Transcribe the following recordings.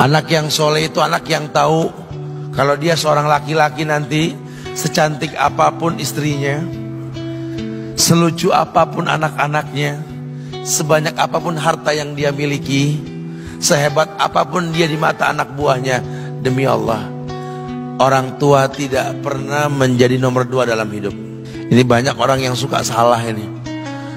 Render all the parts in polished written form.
Anak yang soleh itu anak yang tahu kalau dia seorang laki-laki nanti, secantik apapun istrinya, selucu apapun anak-anaknya, sebanyak apapun harta yang dia miliki, sehebat apapun dia di mata anak buahnya, demi Allah, orang tua tidak pernah menjadi nomor 2 dalam hidup. Ini banyak orang yang suka salah ini.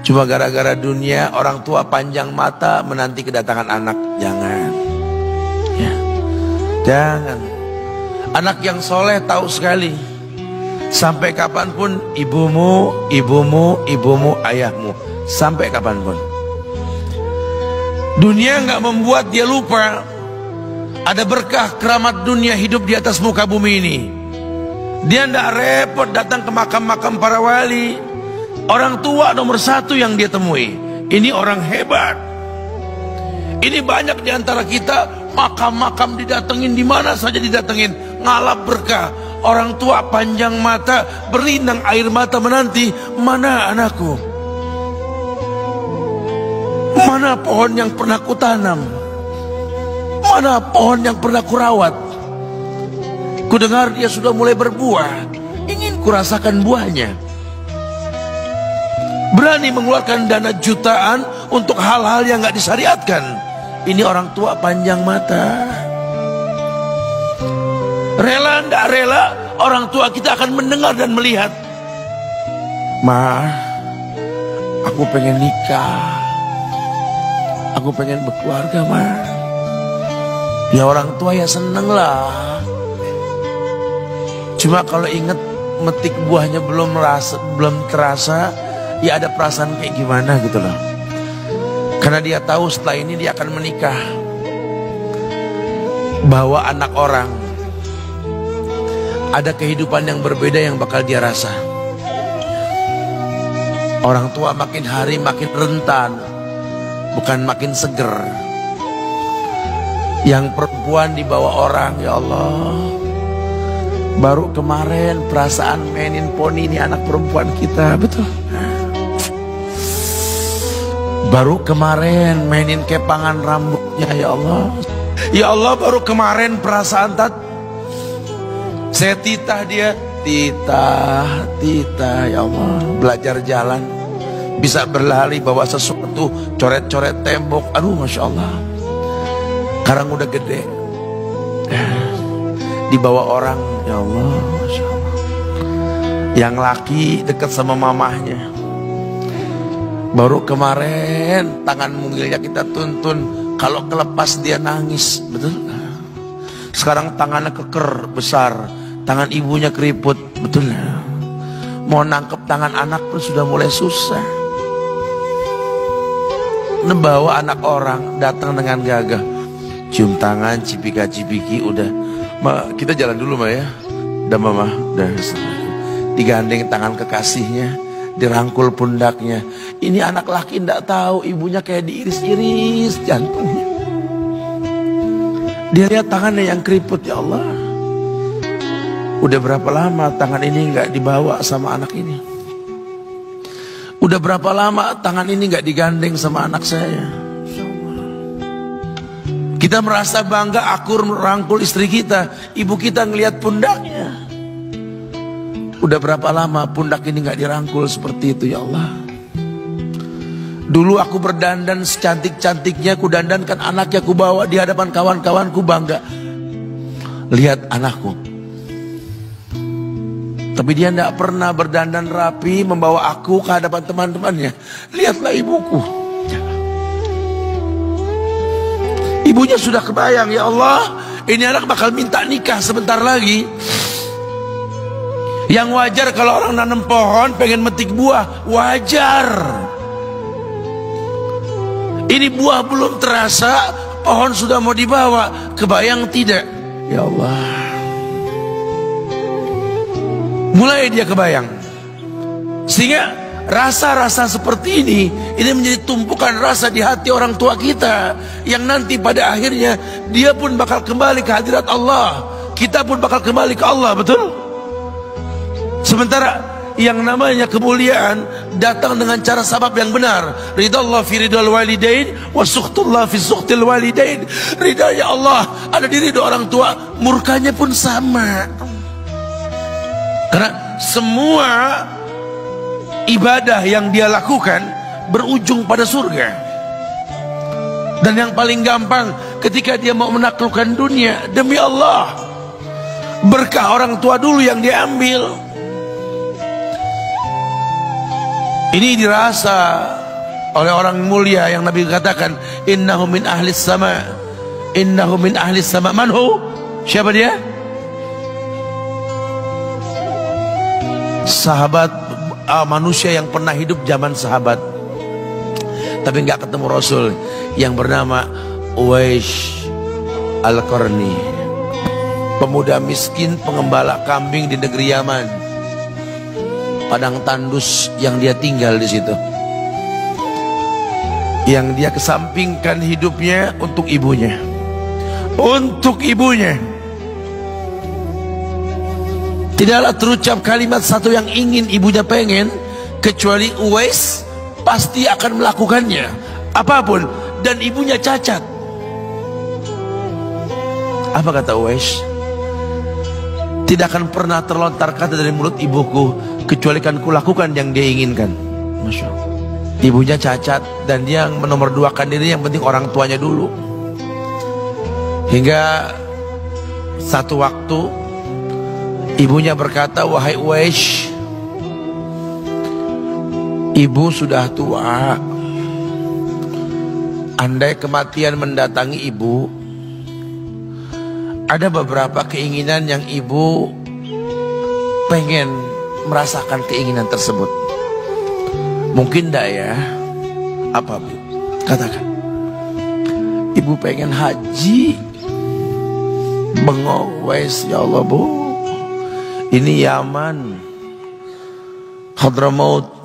Cuma gara-gara dunia, orang tua panjang mata menanti kedatangan anak. Jangan ya. Jangan. Anak yang soleh tahu sekali, sampai kapanpun ibumu, ayahmu, sampai kapanpun. Dunia nggak membuat dia lupa ada berkah keramat dunia hidup di atas muka bumi ini. Dia nggak repot datang ke makam-makam para wali. Orang tua nomor 1 yang dia temui. Ini orang hebat. Ini banyak di antara kita, makam-makam didatengin, di mana saja didatengin, ngalap berkah. Orang tua panjang mata, berlinang air mata menanti, mana anakku? Mana pohon yang pernah kutanam? Mana pohon yang pernah kurawat? Kudengar dia sudah mulai berbuah, ingin kurasakan buahnya. Berani mengeluarkan dana jutaan untuk hal-hal yang gak disyariatkan. Ini orang tua panjang mata. Rela nggak rela, orang tua kita akan mendengar dan melihat. Ma, aku pengen nikah, aku pengen berkeluarga, Ma. Ya orang tua ya seneng lah. Cuma kalau inget metik buahnya belum terasa, ya ada perasaan kayak gimana gitu loh. Karena dia tahu setelah ini dia akan menikah. Bahwa anak orang ada kehidupan yang berbeda yang bakal dia rasa. Orang tua makin hari makin rentan, bukan makin seger. Yang perempuan dibawa orang, ya Allah. Baru kemarin perasaan mainin poni ini anak perempuan kita, betul. Baru kemarin mainin kepangan rambutnya, ya Allah. Ya Allah, baru kemarin perasaan saya titah dia, titah, ya Allah. Belajar jalan, bisa berlari bawa sesuatu, coret-coret tembok, aduh Masya Allah. Sekarang udah gede, dibawa orang, ya Allah, Masya Allah. Yang laki dekat sama mamahnya. Baru kemarin tangan mungilnya kita tuntun, kalau kelepas dia nangis, betul. Sekarang tangannya keker besar, tangan ibunya keriput, betul. Mau nangkep tangan anak pun sudah mulai susah. Membawa anak orang datang dengan gagah, cium tangan, cipika-cipiki, udah. Ma, kita jalan dulu, Ma, ya. Udah, Mama, udah. Digandeng tangan kekasihnya, dirangkul pundaknya. Ini anak laki ndak tahu ibunya kayak diiris-iris jantungnya. Dia lihat tangannya yang keriput, ya Allah. Udah berapa lama tangan ini nggak dibawa sama anak ini? Udah berapa lama tangan ini nggak digandeng sama anak saya? Kita merasa bangga akur merangkul istri kita, ibu kita ngelihat pundaknya. Udah berapa lama pundak ini nggak dirangkul seperti itu, ya Allah. Dulu aku berdandan secantik-cantiknya, ku dandankan anaknya, ku bawa di hadapan kawan-kawanku bangga. Lihat anakku. Tapi dia tidak pernah berdandan rapi membawa aku ke hadapan teman-temannya. Lihatlah ibuku. Ibunya sudah kebayang, ya Allah, ini anak bakal minta nikah sebentar lagi. Yang wajar kalau orang nanam pohon pengen metik buah, wajar. Ini buah belum terasa, pohon sudah mau dibawa. Kebayang tidak? Ya Allah. Mulai dia kebayang. Sehingga rasa-rasa seperti ini menjadi tumpukan rasa di hati orang tua kita, yang nanti pada akhirnya dia pun bakal kembali ke hadirat Allah. Kita pun bakal kembali ke Allah, betul? Sementara yang namanya kemuliaan datang dengan cara sabab yang benar. Ridallah fi ridal walidain wa sukhtullah fi sukhtil walidain. Ridanya Allah ada di ridho orang tua, murkanya pun sama. Karena semua ibadah yang dia lakukan berujung pada surga. Dan yang paling gampang ketika dia mau menaklukkan dunia, demi Allah, berkah orang tua dulu yang dia ambil. Ini dirasa oleh orang mulia yang Nabi katakan, innahu min ahlis sama, innahu min ahlis sama. Manhu? Siapa dia? Sahabat manusia yang pernah hidup zaman sahabat tapi nggak ketemu Rasul, yang bernama Uwais Al-Qarni, pemuda miskin pengembala kambing di negeri Yaman. Padang tandus yang dia tinggal di situ, yang dia kesampingkan hidupnya untuk ibunya, untuk ibunya. Tidaklah terucap kalimat satu yang ingin ibunya pengen, kecuali Uwais pasti akan melakukannya apapun, dan ibunya cacat. Apa kata Uwais? Tidak akan pernah terlontar kata dari mulut ibuku kecuali kan kulakukan yang dia inginkan. Masya Allah. Ibunya cacat dan dia menomorduakan diri, yang penting orang tuanya dulu. Hingga satu waktu ibunya berkata, wahai Uwais, ibu sudah tua. Andai kematian mendatangi ibu, ada beberapa keinginan yang ibu pengen merasakan keinginan tersebut. Mungkin enggak ya? Apa Bu? Katakan. Ibu pengen haji. Bengong Uwais, ya Allah Bu, ini Yaman, Hadramaut,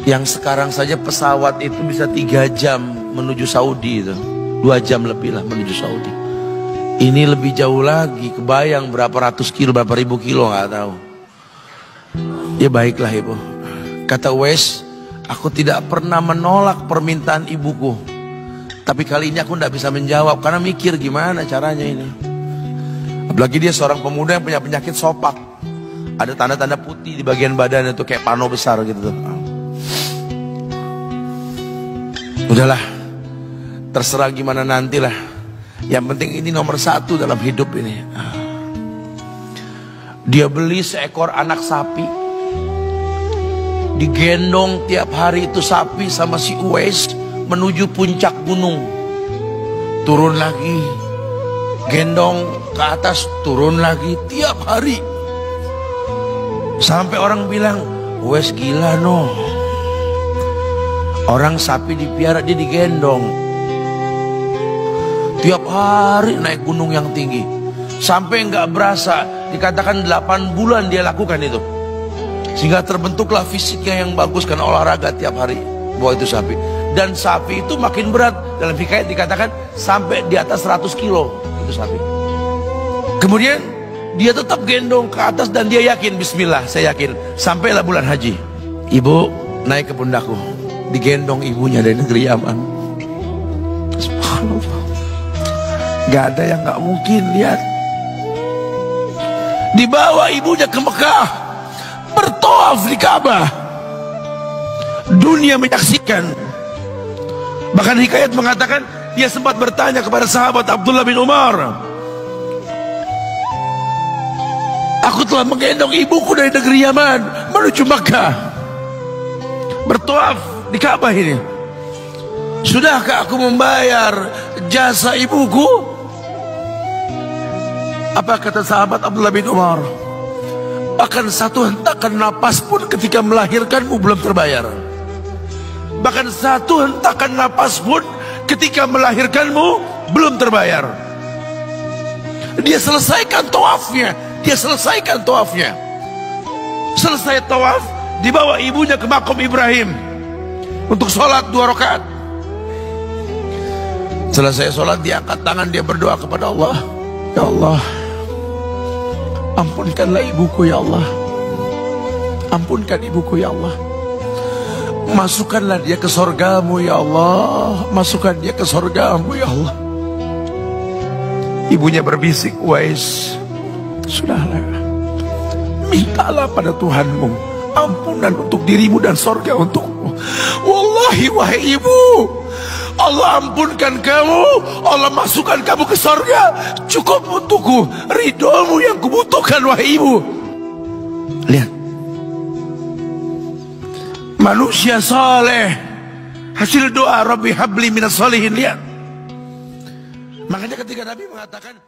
yang sekarang saja pesawat itu bisa 3 jam menuju Saudi itu, 2 jam lebih lah menuju Saudi. Ini lebih jauh lagi, kebayang berapa ratus kilo, berapa ribu kilo nggak tahu. Ya baiklah ibu, kata Uwais, aku tidak pernah menolak permintaan ibuku, tapi kali ini aku tidak bisa menjawab karena mikir gimana caranya ini. Apalagi dia seorang pemuda yang punya penyakit sopak, ada tanda-tanda putih di bagian badan itu kayak pano besar gitu. Udahlah, terserah gimana nantilah. Yang penting ini nomor 1 dalam hidup ini. Dia beli seekor anak sapi, digendong tiap hari itu sapi sama si Uwais menuju puncak gunung. Turun lagi, gendong ke atas, turun lagi tiap hari. Sampai orang bilang, Uwais gila no. Orang sapi dipiara, dia digendong tiap hari naik gunung yang tinggi. Sampai nggak berasa, dikatakan 8 bulan dia lakukan itu. Sehingga terbentuklah fisiknya yang bagus karena olahraga tiap hari bawa itu sapi. Dan sapi itu makin berat, dalam hikayat dikatakan sampai di atas 100 kilo itu sapi. Kemudian dia tetap gendong ke atas dan dia yakin, bismillah saya yakin, sampailah bulan haji. Ibu naik ke pundakku, digendong ibunya dari negeri Yaman. Subhanallah, gak ada yang gak mungkin. Lihat, dibawa ibunya ke Mekah, bertawaf di Ka'bah, dunia menyaksikan. Bahkan hikayat mengatakan dia sempat bertanya kepada sahabat Abdullah bin Umar, aku telah menggendong ibuku dari negeri Yaman menuju Mekah, bertawaf di Ka'bah ini. Sudahkah aku membayar jasa ibuku? Apa kata sahabat Abdullah bin Umar? Bahkan satu hentakan napas pun ketika melahirkanmu belum terbayar. Bahkan satu hentakan napas pun ketika melahirkanmu belum terbayar. Dia selesaikan tawafnya. Dia selesaikan tawafnya. Selesai tawaf, dibawa ibunya ke makom Ibrahim untuk sholat 2 rakaat. Selesai sholat, dia angkat tangan, dia berdoa kepada Allah, ya Allah, ampunkanlah ibuku ya Allah. Ampunkan ibuku ya Allah. Masukkanlah dia ke sorgamu ya Allah. Masukkan dia ke sorgamu ya Allah. Ibunya berbisik, Uwais, sudahlah, mintalah pada Tuhanmu ampunan untuk dirimu dan sorga untukmu. Wallahi wahai ibu, Allah ampunkan kamu, Allah masukkan kamu ke sorga, cukup untukku, ridhomu yang kubutuhkan wahai ibu. Lihat, manusia saleh, hasil doa Rabbi habli minas solihin. Lihat, makanya ketika Nabi mengatakan